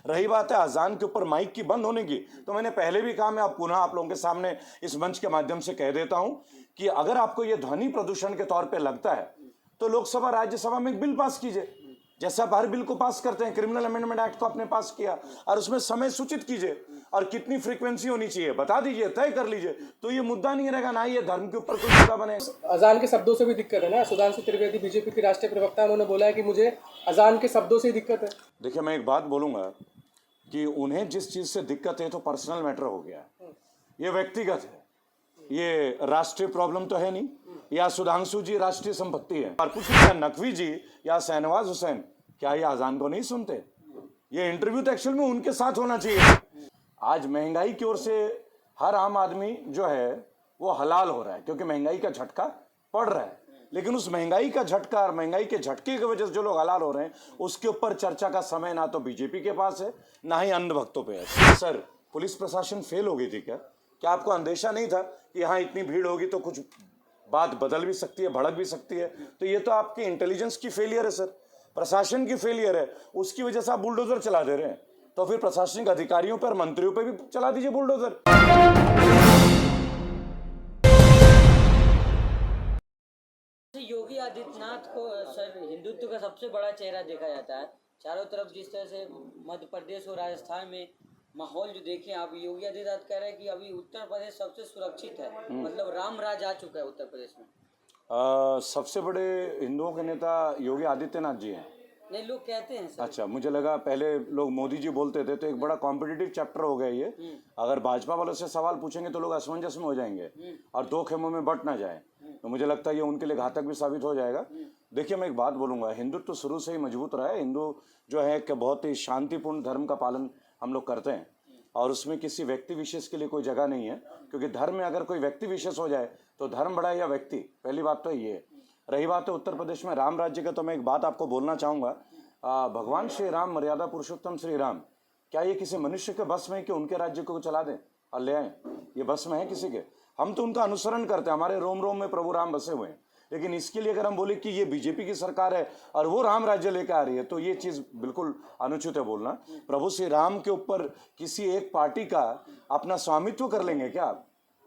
रही बात है अजान के ऊपर माइक की बंद होने की, तो मैंने पहले भी कहा, मैं अब पुनः आप लोगों के सामने इस मंच के माध्यम से कह देता हूं कि अगर आपको ये ध्वनि प्रदूषण के तौर पे लगता है तो लोकसभा राज्यसभा में एक बिल पास कीजिए, जैसे आप हर बिल को पास करते हैं। क्रिमिनल अमेंडमेंट एक्ट को आपने पास किया और उसमें समय सूचित कीजिए और कितनी फ्रीक्वेंसी होनी चाहिए बता दीजिए, तय कर लीजिए, तो ये मुद्दा नहीं रहेगा, ना ये धर्म के ऊपर कोई मुद्दा बने। अजान के शब्दों से भी दिक्कत है ना। सुधांशु त्रिवेदी बीजेपी के राष्ट्रीय प्रवक्ता, उन्होंने बोला है कि मुझे अजान के शब्दों से ही दिक्कत है। देखिए, मैं एक बात बोलूंगा कि उन्हें जिस चीज से दिक्कत है तो पर्सनल मैटर हो गया, ये व्यक्तिगत है, ये राष्ट्रीय प्रॉब्लम तो है नहीं, या सुधांशु जी राष्ट्रीय संपत्ति है। और पूछिए क्या नकवी जी या शहनवाज हुसैन क्या ये अजान को नहीं सुनते? ये इंटरव्यू तो एक्चुअल में उनके साथ होना चाहिए। आज महंगाई की ओर से हर आम आदमी जो है वो हलाल हो रहा है क्योंकि महंगाई का झटका पड़ रहा है, लेकिन उस महंगाई का झटका और महंगाई के झटके की वजह से जो लोग हलाल हो रहे हैं उसके ऊपर चर्चा का समय ना तो बीजेपी के पास है ना ही अन्य भक्तों पे है। सर, पुलिस प्रशासन फेल हो गई थी क्या आपको अंदेशा नहीं था कि यहाँ इतनी भीड़ होगी तो कुछ बात बदल भी सकती है, भड़क भी सकती है? तो ये तो आपकी इंटेलिजेंस की फेलियर है सर, प्रशासन की फेलियर है, उसकी वजह से आप बुलडोजर चला दे रहे हैं। तो फिर प्रशासनिक अधिकारियों पर, मंत्रियों पर भी चला दीजिए बुलडोजर। योगी आदित्यनाथ को सर हिंदुत्व का सबसे बड़ा चेहरा देखा जाता है चारों तरफ। जिस तरह से मध्य प्रदेश और राजस्थान में माहौल जो देखें आप, योगी आदित्यनाथ कह रहे हैं कि अभी उत्तर प्रदेश सबसे सुरक्षित है, मतलब राम राज आ चुका है उत्तर प्रदेश में। सबसे बड़े हिंदुओं के नेता योगी आदित्यनाथ जी हैं। नहीं, लोग कहते हैं सर। अच्छा, मुझे लगा पहले लोग मोदी जी बोलते थे, तो एक बड़ा कॉम्पिटिटिव चैप्टर हो गया ये। अगर भाजपा वालों से सवाल पूछेंगे तो लोग असमंजस में हो जाएंगे और दो खेमों में बट ना जाए, तो मुझे लगता है ये उनके लिए घातक भी साबित हो जाएगा। देखिए, मैं एक बात बोलूंगा, हिंदुत्व तो शुरू से ही मजबूत रहा है। हिंदू जो है कि बहुत ही शांतिपूर्ण धर्म का पालन हम लोग करते हैं और उसमें किसी व्यक्ति विशेष के लिए कोई जगह नहीं है, क्योंकि धर्म में अगर कोई व्यक्ति विशेष हो जाए तो धर्म बड़ा है या व्यक्ति, पहली बात तो ये है। रही बात है उत्तर प्रदेश में राम राज्य का, तो मैं एक बात आपको बोलना चाहूँगा, भगवान श्री राम, मर्यादा पुरुषोत्तम श्री राम, क्या ये किसी मनुष्य के बस में है कि उनके राज्य को चला दें और ले आए? ये बस में है किसी के? हम तो उनका अनुसरण करते हैं, हमारे रोम रोम में प्रभु राम बसे हुए हैं। लेकिन इसके लिए अगर हम बोले कि ये बीजेपी की सरकार है और वो राम राज्य लेकर आ रही है, तो ये चीज बिल्कुल अनुचित है बोलना। प्रभु श्री राम के ऊपर किसी एक पार्टी का अपना स्वामित्व कर लेंगे क्या?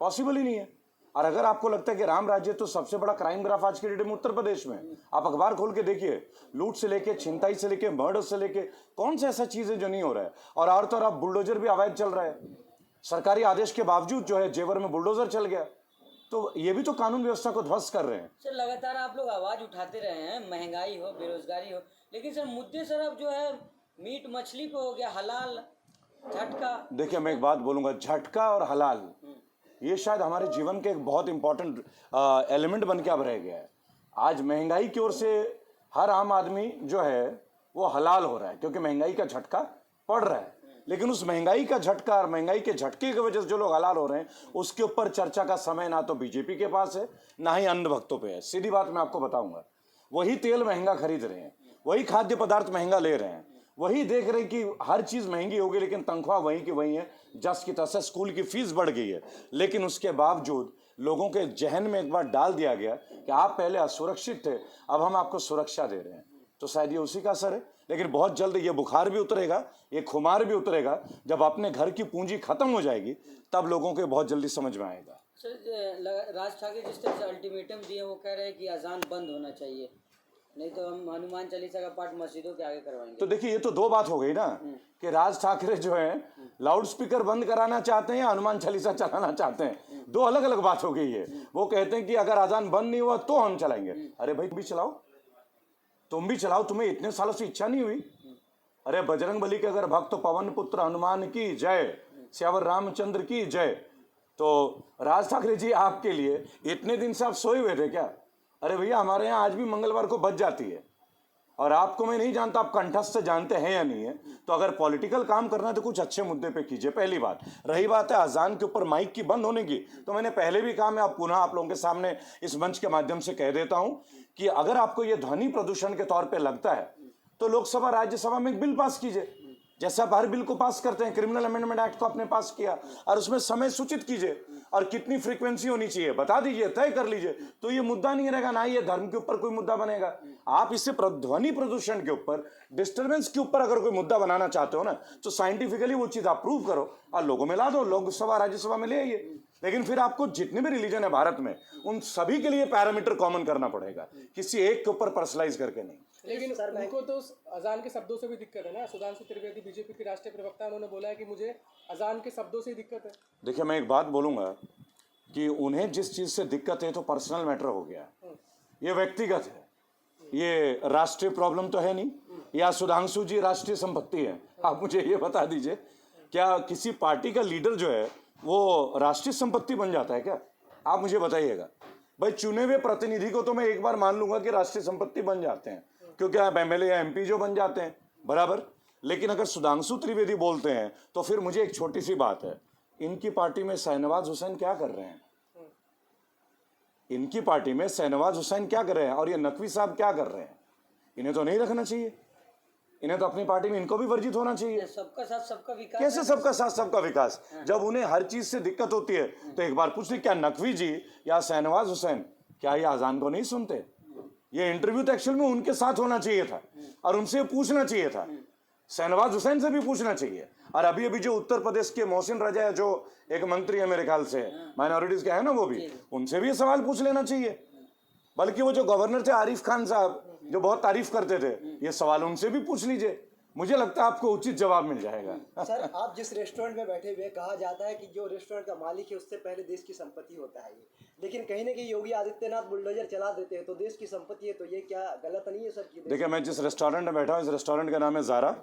पॉसिबल ही नहीं है। और अगर आपको लगता है कि राम राज्य तो सबसे बड़ा क्राइम ग्राफ आज के डेट में उत्तर प्रदेश में, आप अखबार खोल के देखिए, लूट से लेके, छिनताई से लेके, मर्डर से लेके, कौन सा ऐसा चीज है जो नहीं हो रहा है? और तो अब बुलडोजर भी अवैध चल रहा है, सरकारी आदेश के बावजूद जो है जेवर में बुलडोजर चल गया, तो ये भी तो कानून व्यवस्था को ध्वस्त कर रहे हैं। सर, लगातार आप लोग आवाज उठाते रहे हैं, महंगाई हो, बेरोजगारी हो, लेकिन सर मुद्दे सर अब जो है मीट मछली पे हो गया, हलाल झटका। देखिए, मैं एक बात बोलूंगा, झटका और हलाल ये शायद हमारे जीवन के एक बहुत इंपॉर्टेंट एलिमेंट बन के अब रह गया है। आज महंगाई की ओर से हर आम आदमी जो है वो हलाल हो रहा है क्योंकि महंगाई का झटका पड़ रहा है, लेकिन उस महंगाई का झटका और महंगाई के झटके की वजह से जो लोग हलाल हो रहे हैं उसके ऊपर चर्चा का समय ना तो बीजेपी के पास है ना ही अन्य भक्तों पे है। सीधी बात मैं आपको बताऊंगा, वही तेल महंगा खरीद रहे हैं, वही खाद्य पदार्थ महंगा ले रहे हैं, वही देख रहे हैं कि हर चीज महंगी हो गई, लेकिन तनख्वाह वही की वही है, जस की तस है, स्कूल की फीस बढ़ गई है, लेकिन उसके बावजूद लोगों के जहन में एक बार डाल दिया गया कि आप पहले असुरक्षित थे, अब हम आपको सुरक्षा दे रहे हैं। तो शायद ये उसी का असर है, लेकिन बहुत जल्द ये बुखार भी उतरेगा, ये खुमार भी उतरेगा। जब अपने घर की पूंजी खत्म हो जाएगी तब लोगों को बहुत जल्दी समझ में आएगा। सर, राज ठाकरे जिस तरह से अल्टीमेटम दिए, वो कह रहे हैं कि अजान बंद होना चाहिए, नहीं तो हम हनुमान चालीसा का पाठ मस्जिदों के आगे करवाएंगे। तो देखिए, ये तो दो बात हो गई ना कि राज ठाकरे जो है लाउड स्पीकर बंद कराना चाहते हैं या हनुमान चालीसा चलाना चाहते हैं, दो अलग अलग बात हो गई है। वो कहते हैं कि अगर अजान बंद नहीं हुआ तो हम चलाएंगे। अरे भाई, भी चलाओ, तुम भी चलाओ, तुम्हें इतने सालों से इच्छा नहीं हुई? अरे बजरंग बली के अगर भक्त, पवन पुत्र हनुमान की जय, श्यावर रामचंद्र की जय। तो राज ठाकरे जी, आपके लिए इतने दिन से आप सोए हुए थे क्या? अरे भैया, हमारे यहाँ आज भी मंगलवार को बच जाती है, और आपको मैं नहीं जानता आप कंठस्थ से जानते हैं या नहीं है। तो अगर पॉलिटिकल काम करना है तो कुछ अच्छे मुद्दे पे कीजिए, पहली बात। रही बात है अजान के ऊपर माइक की बंद होने की, तो मैंने पहले भी कहा, मैं अब पुनः आप लोगों के सामने इस मंच के माध्यम से कह देता हूं कि अगर आपको ये ध्वनि प्रदूषण के तौर पे लगता है तो लोकसभा राज्यसभा में एक बिल पास कीजिए, जैसे आप हर बिल को पास करते हैं, क्रिमिनल अमेंडमेंट एक्ट को आपने पास किया और उसमें समय सूचित कीजिए और कितनी फ्रीक्वेंसी होनी चाहिए बता दीजिए, तय कर लीजिए, तो ये मुद्दा नहीं रहेगा, ना ये धर्म के ऊपर कोई मुद्दा बनेगा। आप इससे ध्वनि प्रदूषण के ऊपर, डिस्टर्बेंस के ऊपर अगर कोई मुद्दा बनाना चाहते हो ना, तो साइंटिफिकली वो चीज आप प्रूव करो और लोगों में ला दो, लोकसभा राज्यसभा में ले आइए। लेकिन फिर आपको जितने भी रिलीजन है भारत में, उन सभी के लिए पैरामीटर कॉमन करना पड़ेगा, किसी एक के ऊपर पर्सनलाइज करके नहीं। लेकिन उनको तो अजान के शब्दों से भी दिक्कत है ना। सुधांशु त्रिवेदी बीजेपी के राष्ट्रीय प्रवक्ता, उन्होंने बोला है कि मुझे अजान के शब्दों से ही दिक्कत है। देखिए, मैं एक बात बोलूंगा कि उन्हें जिस चीज से दिक्कत है तो पर्सनल मैटर हो गया, ये व्यक्तिगत है, ये राष्ट्रीय प्रॉब्लम तो है नहीं, या सुधांशु जी राष्ट्रीय संपत्ति है। आप मुझे ये बता दीजिए, क्या किसी पार्टी का लीडर जो है वो राष्ट्रीय संपत्ति बन जाता है क्या? आप मुझे बताइएगा। भाई, चुने हुए प्रतिनिधि को तो मैं एक बार मान लूंगा कि राष्ट्रीय संपत्ति बन जाते हैं, क्योंकि आप एमएलए या एमपी जो बन जाते हैं, बराबर। लेकिन अगर सुधांशु त्रिवेदी बोलते हैं तो फिर मुझे एक छोटी सी बात है, इनकी पार्टी में शाहनवाज हुसैन क्या कर रहे हैं? इनकी पार्टी में शाहनवाज हुसैन क्या कर रहे हैं और ये नकवी साहब क्या कर रहे हैं? इन्हें तो नहीं रखना चाहिए, इन्हें तो अपनी पार्टी में इनको भी वर्जित होना चाहिए। सबका साथ सबका विकास। कैसे सबका साथ सबका विकास? जब उन्हें हर चीज से दिक्कत होती है तो एक बार पूछ ली, क्या नकवी जी या शाहनवाज हुसैन क्या ये अजान को नहीं सुनते? ये इंटरव्यू तो एक्चुअल में उनके साथ होना चाहिए था और उनसे पूछना चाहिए था, शाहनवाज हुसैन से भी पूछना चाहिए। और अभी अभी जो उत्तर प्रदेश के मोहसिन रजा है, जो एक मंत्री है मेरे ख्याल से, माइनॉरिटीज के है ना, वो भी, उनसे भी ये सवाल पूछ लेना चाहिए। बल्कि वो जो गवर्नर थे आरिफ खान साहब, जो बहुत तारीफ करते थे, ये सवाल उनसे भी पूछ लीजिए, मुझे लगता है आपको उचित जवाब मिल जाएगा। सर, आप जिस रेस्टोरेंट में बैठे हुए, कहा जाता है कि जो रेस्टोरेंट का मालिक है उससे पहले देश की संपत्ति होता है ये, लेकिन कहीं ना कहीं योगी आदित्यनाथ बुलडोजर चला देते हैं, तो देश की संपत्ति है, तो ये क्या गलत नहीं है सर? देखिए, मैं जिस रेस्टोरेंट में बैठा हूँ, इस रेस्टोरेंट का नाम है ज़ारा।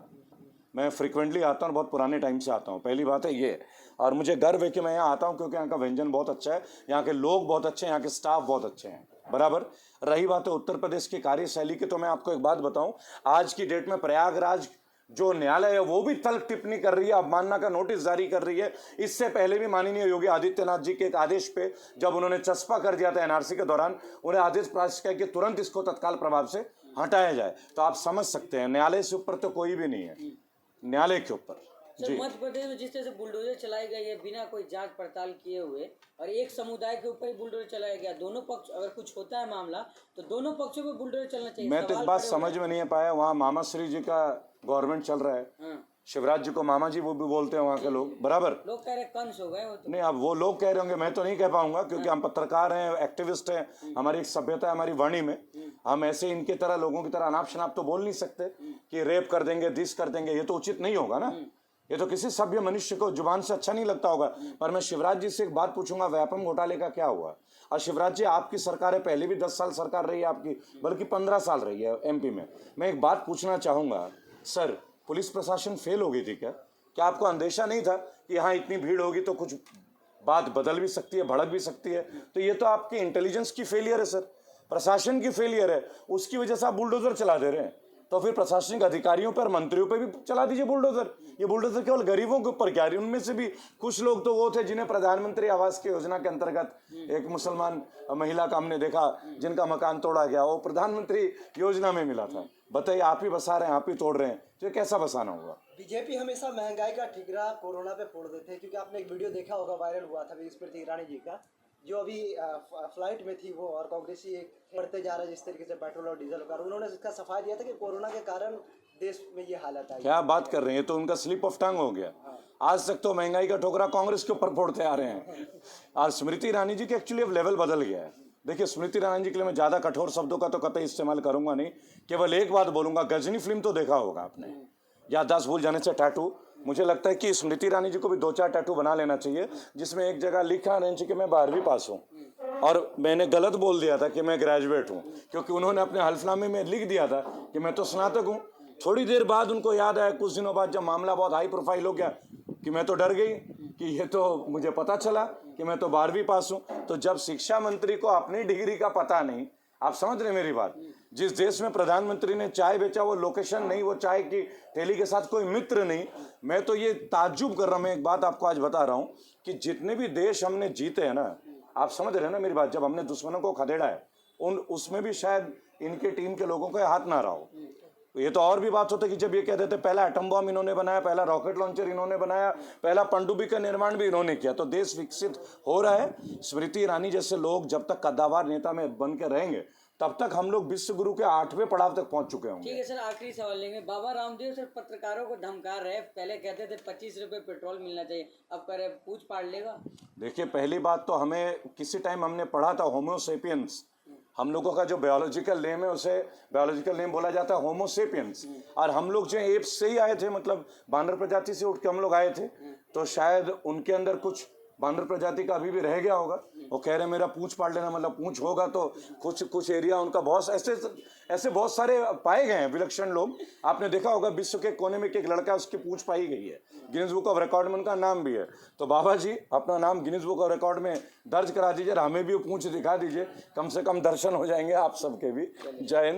मैं फ्रिक्वेंटली आता हूँ, बहुत पुराने टाइम से आता हूँ, पहली बात है ये। और मुझे गर्व है कि मैं यहाँ आता हूँ क्योंकि यहाँ का व्यंजन बहुत अच्छा है, यहाँ के लोग बहुत अच्छे हैं, यहाँ के स्टाफ बहुत अच्छे हैं, बराबर। रही बात है उत्तर प्रदेश की कार्यशैली की, तो मैं आपको एक बात बताऊं, आज की डेट में प्रयागराज जो न्यायालय है वो भी तल्ख टिप्पणी कर रही है, अवमानना का नोटिस जारी कर रही है। इससे पहले भी माननीय योगी आदित्यनाथ जी के एक आदेश पे, जब उन्होंने चस्पा कर दिया था एनआरसी के दौरान, उन्हें आदेश पास किया कि तुरंत इसको तत्काल प्रभाव से हटाया जाए। तो आप समझ सकते हैं, न्यायालय से ऊपर तो कोई भी नहीं है, न्यायालय के ऊपर। सर, मध्य प्रदेश में जिस तरह से बुलडोजर चलाई गई है बिना कोई जांच पड़ताल किए हुए, और एक समुदाय के ऊपर ही बुलडोजर चलाया गया, दोनों पक्ष, अगर कुछ होता है मामला तो दोनों पक्षों पे बुलडोजर चलना चाहिए। मैं तो एक बात समझ में नहीं पाया, वहाँ मामा श्री जी का गवर्नमेंट चल रहा है, शिवराज जी को मामा जी वो भी बोलते हैं वहाँ के लोग, बराबर। लोग कह रहे कंस हो गए वो तो। नहीं, अब वो लोग कह रहे होंगे, मैं तो नहीं कह पाऊंगा, क्योंकि हम पत्रकार हैं, एक्टिविस्ट हैं, हमारी एक सभ्यता है हमारी वाणी में। हम ऐसे इनके तरह लोगों की तरह अनाप शनाप तो बोल नहीं सकते कि रेप कर देंगे, दिस कर देंगे, ये तो उचित नहीं होगा ना, ये तो किसी सभ्य मनुष्य को जुबान से अच्छा नहीं लगता होगा। पर मैं शिवराज जी से एक बात पूछूंगा, व्यापम घोटाले का क्या हुआ? और शिवराज जी, आपकी सरकार है, पहले भी 10 साल सरकार रही है आपकी, बल्कि 15 साल रही है एमपी में। मैं एक बात पूछना चाहूंगा सर, पुलिस प्रशासन फेल हो गई थी क्या? क्या आपको अंदेशा नहीं था कि यहाँ इतनी भीड़ होगी तो कुछ बात बदल भी सकती है, भड़क भी सकती है? तो ये तो आपकी इंटेलिजेंस की फेलियर है सर, प्रशासन की फेलियर है, उसकी वजह से आप बुलडोजर चला दे रहे हैं। तो फिर प्रशासनिक अधिकारियों पर, मंत्रियों पर भी चला दीजिए बुलडोजर। ये बुलडोजर केवल गरीबों के ऊपर क्या, उनमें से भी कुछ लोग तो वो थे जिन्हें प्रधानमंत्री आवास की योजना के अंतर्गत, एक मुसलमान महिला का हमने देखा जिनका मकान तोड़ा गया, वो प्रधानमंत्री योजना में मिला था। बताइए, आप ही बसा रहे हैं, आप ही तोड़ रहे हैं, तो कैसा बसाना होगा? बीजेपी हमेशा महंगाई का ठिकरा कोरोना पे फोड़ देते हैं, क्योंकि आपने एक वीडियो देखा होगा, वायरल हुआ था स्मृति ईरानी जी का, जो अभी फ्लाइट में थी वो, और कांग्रेसी बढ़ते जा रहा है जिस तरीके से पेट्रोल और डीजल का, उन्होंने इसका सफाई दिया था कि कोरोना के कारण देश में ये हालत आई। क्या बात कर रहे हैं, तो उनका स्लिप ऑफ टंग हो गया। आज तक तो महंगाई का ठोकरा कांग्रेस के ऊपर फोड़ते आ रहे हैं, और स्मृति ईरानी जी के एक्चुअली अब लेवल बदल गया है। देखिए, स्मृति ईरानी जी के लिए मैं ज़्यादा कठोर शब्दों का तो कतई इस्तेमाल करूंगा नहीं, केवल एक बात बोलूंगा, गजनी फिल्म तो देखा होगा आपने, याददाश्त भूल जाने से टैटू। मुझे लगता है कि स्मृति ईरानी जी को भी 2-4 टैटू बना लेना चाहिए, जिसमें एक जगह लिखा रहना चाहिए कि मैं 12वीं पास हूँ, और मैंने गलत बोल दिया था कि मैं ग्रेजुएट हूँ, क्योंकि उन्होंने अपने हल्फनामे में लिख दिया था कि मैं तो स्नातक हूँ। थोड़ी देर बाद उनको याद आया, कुछ दिनों बाद, जब मामला बहुत हाई प्रोफाइल हो गया, कि मैं तो डर गई कि ये तो मुझे पता चला कि मैं तो 12वीं पास हूँ। तो जब शिक्षा मंत्री को अपनी डिग्री का पता नहीं, आप समझ रहे मेरी बात, जिस देश में प्रधानमंत्री ने चाय बेचा वो लोकेशन नहीं, वो चाय की ठेली के साथ कोई मित्र नहीं, मैं तो ये ताज्जुब कर रहा हूँ। मैं एक बात आपको आज बता रहा हूँ कि जितने भी देश हमने जीते हैं ना, आप समझ रहे हैं ना मेरी बात, जब हमने दुश्मनों को खदेड़ा है, उसमें भी शायद इनके टीम के लोगों का हाथ ना रहा हो। ये तो और भी बात होती कि जब ये कहते थे पहला एटम बॉम्ब इन्होंने बनाया, पहला रॉकेट लॉन्चर इन्होंने बनाया, पहला पनडुब्बी का निर्माण भी इन्होंने किया, तो देश विकसित हो रहा है। स्मृति ईरानी जैसे लोग जब तक कद्दावर नेता में बन के रहेंगे तब तक हम लोग विश्व गुरु के 8वें पड़ाव तक पहुंच चुके होंगे। ठीक है सर, आखिरी सवाल लेंगे। बाबा रामदेव सर पत्रकारों को धमका रहे, पहले कहते थे 25 रुपए पेट्रोल मिलना चाहिए, अब कह रहे पूछ पाड़ लेगा। देखिए, पहली बात तो हमें किसी टाइम हमने पढ़ा था होमोसेपियंस, हम लोगों का जो बायोलॉजिकल नेम है उसे बायोलॉजिकल नेम बोला जाता है होमोसेपियंस, और हम लोग जो एप्स से ही आए थे, मतलब बानर प्रजाति से उठ के हम लोग आए थे, तो शायद उनके अंदर कुछ बानर प्रजाति का अभी भी रह गया होगा। वो कह रहे मेरा पूंछ पाड़ लेना, मतलब पूंछ होगा तो कुछ एरिया उनका बहुत ऐसे बहुत सारे पाए गए हैं विलक्षण लोग। आपने देखा होगा विश्व के कोने में एक लड़का, उसकी पूंछ पाई गई है, गिनीज बुक ऑफ रिकॉर्ड में उनका नाम भी है। तो बाबा जी अपना नाम गिनीज बुक ऑफ रिकॉर्ड में दर्ज करा दीजिए, हमें भी वो पूंछ दिखा दीजिए, कम से कम दर्शन हो जाएंगे आप सबके भी। जय हिंद।